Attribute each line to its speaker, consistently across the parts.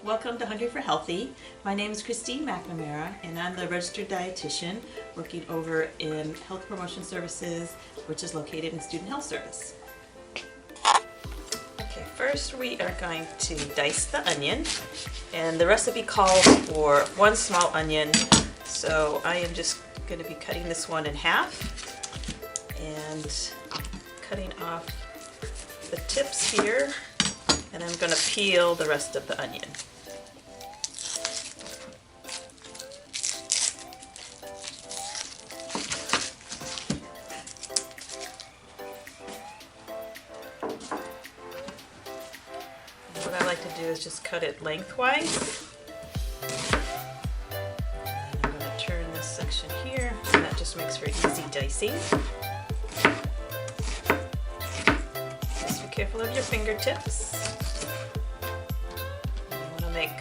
Speaker 1: Welcome to Hungry for Healthy. My name is Christine McNamara and I'm the registered dietitian working over in Health Promotion Services, which is located in Student Health Service. Okay, first we are going to dice the onion, and the recipe calls for 1 small onion, so I am just going to be cutting this one in half and cutting off the tips here, and I'm going to peel the rest of the onion. What I like to do is just cut it lengthwise. And I'm going to turn this section here, and that just makes for easy dicing. Just be careful of your fingertips. You want to make,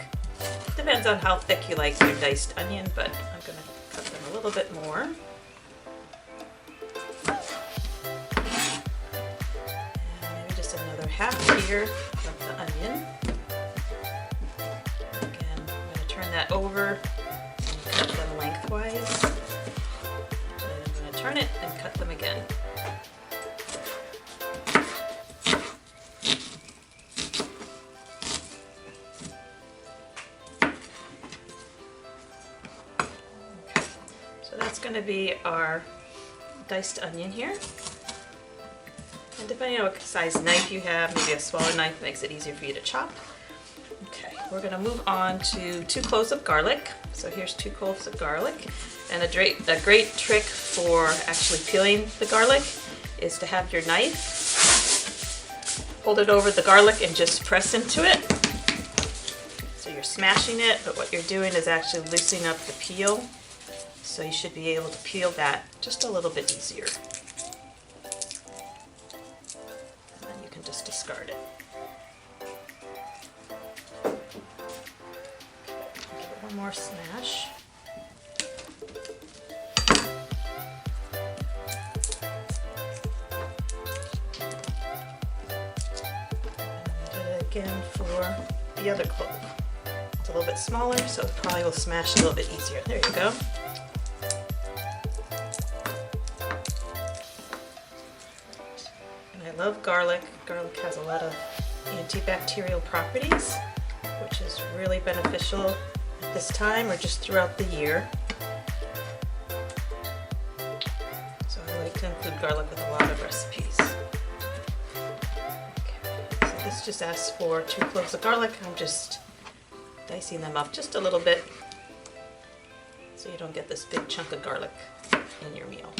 Speaker 1: depends on how thick you like your diced onion, but I'm going to cut them a little bit more. And maybe just another half here of the onion. Again, I'm going to turn that over and cut them lengthwise. And then I'm going to turn it and cut them again. So that's going to be our diced onion here. And depending on what size knife you have, maybe a smaller knife makes it easier for you to chop. Okay, we're going to move on to 2 cloves of garlic. So here's 2 cloves of garlic. And a great trick for actually peeling the garlic is to have your knife, hold it over the garlic and just press into it. So you're smashing it, but what you're doing is actually loosening up the peel. So you should be able to peel that just a little bit easier. And then you can just discard it. Give it one more smash. And do it again for the other clove. It's a little bit smaller, so it probably will smash a little bit easier. There you go. I love garlic. Garlic has a lot of antibacterial properties, which is really beneficial at this time or just throughout the year. So I like to include garlic with a lot of recipes. Okay, so this just asks for 2 cloves of garlic. I'm just dicing them up just a little bit so you don't get this big chunk of garlic in your meal.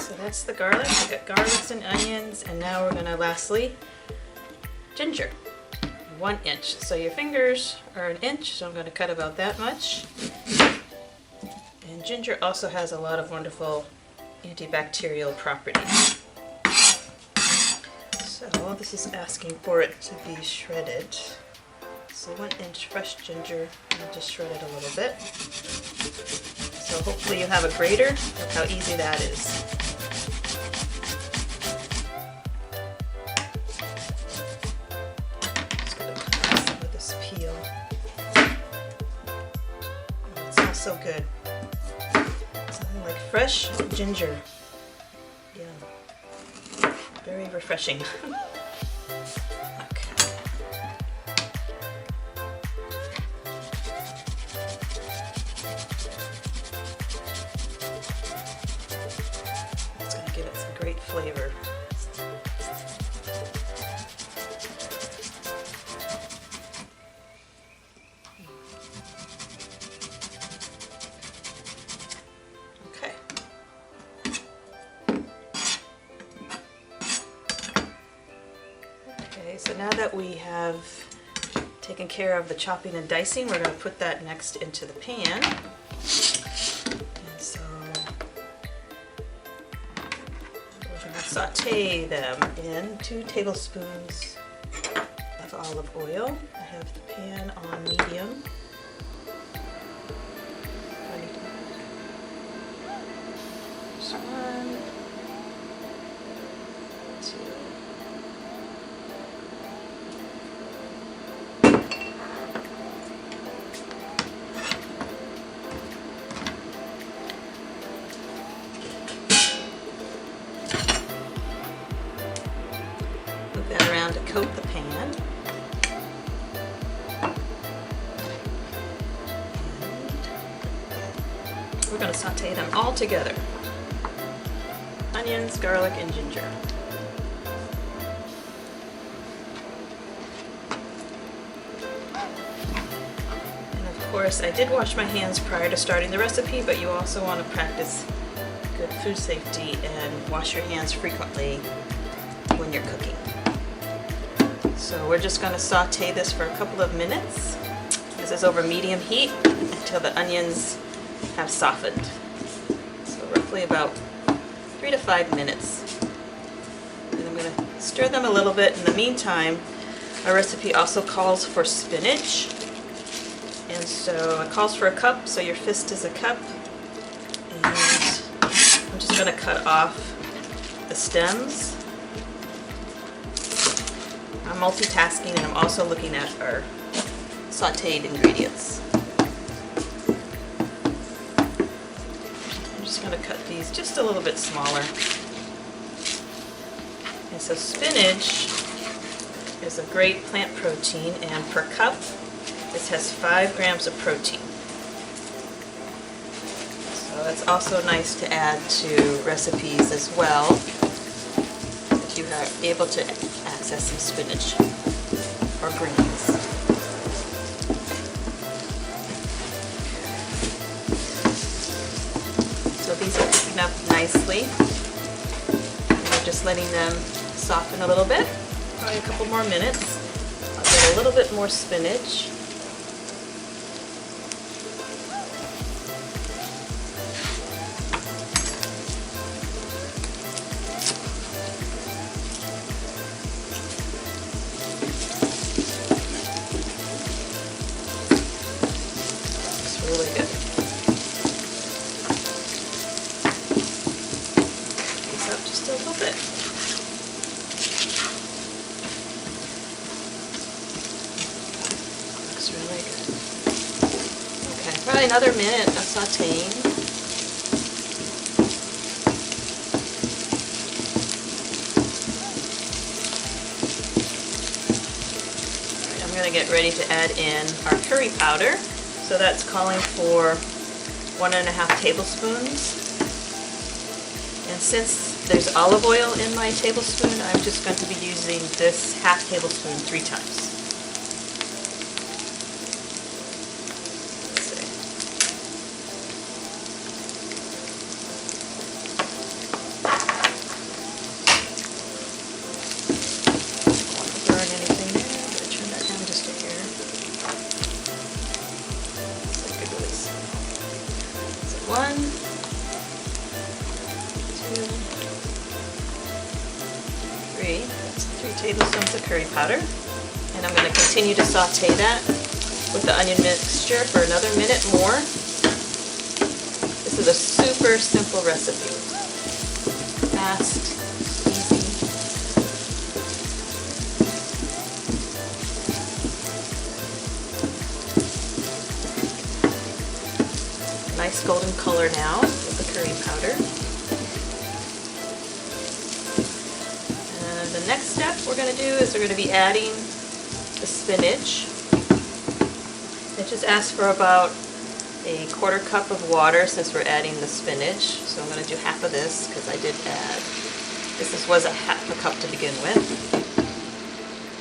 Speaker 1: So that's the garlic. We've got garlics and onions, and now we're going to lastly ginger, 1 inch. So your fingers are 1 inch, so I'm going to cut about that much. And ginger also has a lot of wonderful antibacterial properties. So this is asking for it to be shredded. So 1 inch fresh ginger, and just shred it a little bit. So hopefully you have a grater. Look how easy that is. Just gonna cut some of this peel. Oh, it smells so good. Something like fresh ginger. Yeah, very refreshing. Give it some great flavor. Okay. Okay, so now that we have taken care of the chopping and dicing, we're going to put that next into the pan. And so we're going to saute them in 2 tablespoons olive oil. I have the pan on medium. Just one, two. Move that around to coat the pan. We're going to saute them all together. Onions, garlic, and ginger. And of course, I did wash my hands prior to starting the recipe, but you also want to practice good food safety and wash your hands frequently when you're cooking. So we're just going to saute this for a couple of minutes. This is over medium heat until the onions have softened. So roughly about 3 to 5 minutes. And I'm going to stir them a little bit. In the meantime, our recipe also calls for spinach. And so it calls for a cup, so your fist is a cup. And I'm just going to cut off the stems. I'm multitasking and I'm also looking at our sauteed ingredients. I'm just going to cut these just a little bit smaller. And so spinach is a great plant protein, and per cup this has 5 grams of protein. So that's also nice to add to recipes as well, if you are able to access some spinach or greens. So these are cooking up nicely. And we're just letting them soften a little bit. Probably a couple more minutes. I'll get a little bit more spinach. Really good. These up just a little bit. Looks really good. Okay, probably another minute of sauteing. All right, I'm going to get ready to add in our curry powder. So that's calling for 1.5 tablespoons. And since there's olive oil in my tablespoon, I'm just going to be using this half tablespoon 3 times. Let's see. Don't want to burn anything there. I'm going to turn that down just a hair. So 1, 2, 3. That's 3 tablespoons of curry powder. And I'm going to continue to saute that with the onion mixture for another minute more. This is a super simple recipe. Fast, easy. Nice golden color now with the curry powder. And the next step we're going to do is we're going to be adding the spinach. It just asks for about a 1/4 cup of water since we're adding the spinach. So I'm going to do half of this because I did add, this was a half a cup to begin with.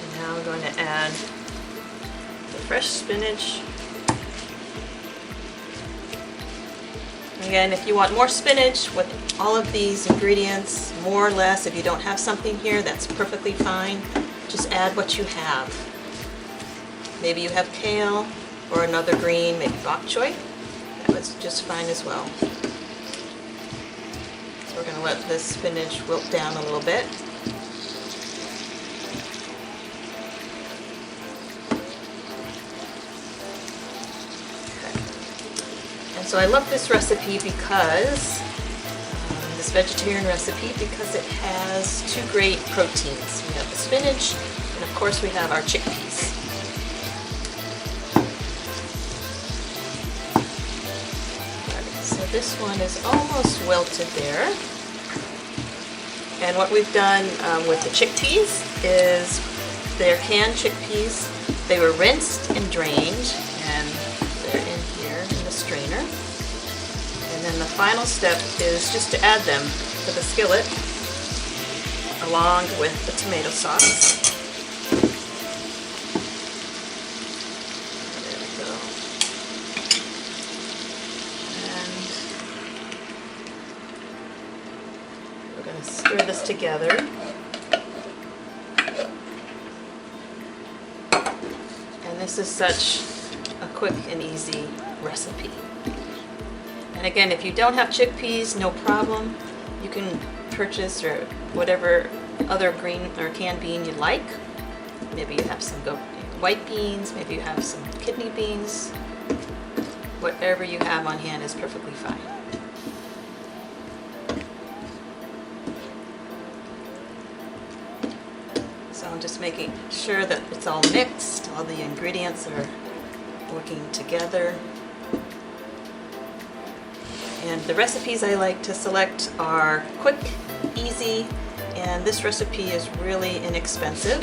Speaker 1: And now I'm going to add the fresh spinach. Again, if you want more spinach with all of these ingredients, more or less, if you don't have something here, that's perfectly fine. Just add what you have. Maybe you have kale or another green, maybe bok choy. That was just fine as well. So we're going to let this spinach wilt down a little bit. So I love this recipe because, this vegetarian recipe, because it has two great proteins. We have the spinach, and of course we have our chickpeas. So this one is almost wilted there. And what we've done with the chickpeas is they're canned chickpeas. They were rinsed and drained, and they're in here in the strainer. And then the final step is just to add them to the skillet along with the tomato sauce. There we go. And we're going to stir this together. And this is such a quick and easy recipe. And again, if you don't have chickpeas, no problem. You can purchase or whatever other green or canned bean you like. Maybe you have some white beans, maybe you have some kidney beans. Whatever you have on hand is perfectly fine. So I'm just making sure that it's all mixed, all the ingredients are working together. And the recipes I like to select are quick, easy, and this recipe is really inexpensive.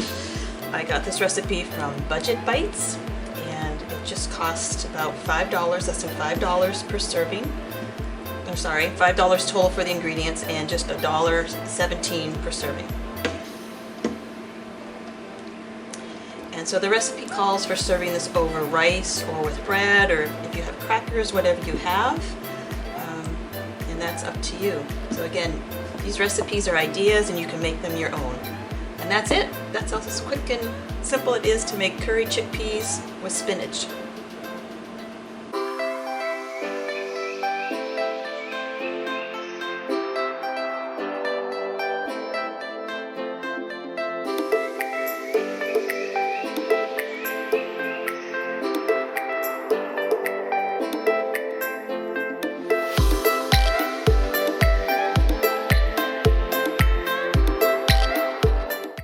Speaker 1: I got this recipe from Budget Bites, and it just costs about $5, less than $5 per serving. I'm sorry, $5 total for the ingredients and just $1.17 per serving. And so the recipe calls for serving this over rice or with bread, or if you have crackers, whatever you have. And that's up to you. So again, these recipes are ideas and you can make them your own. And that's it. That's how quick and simple it is to make curry chickpeas with spinach.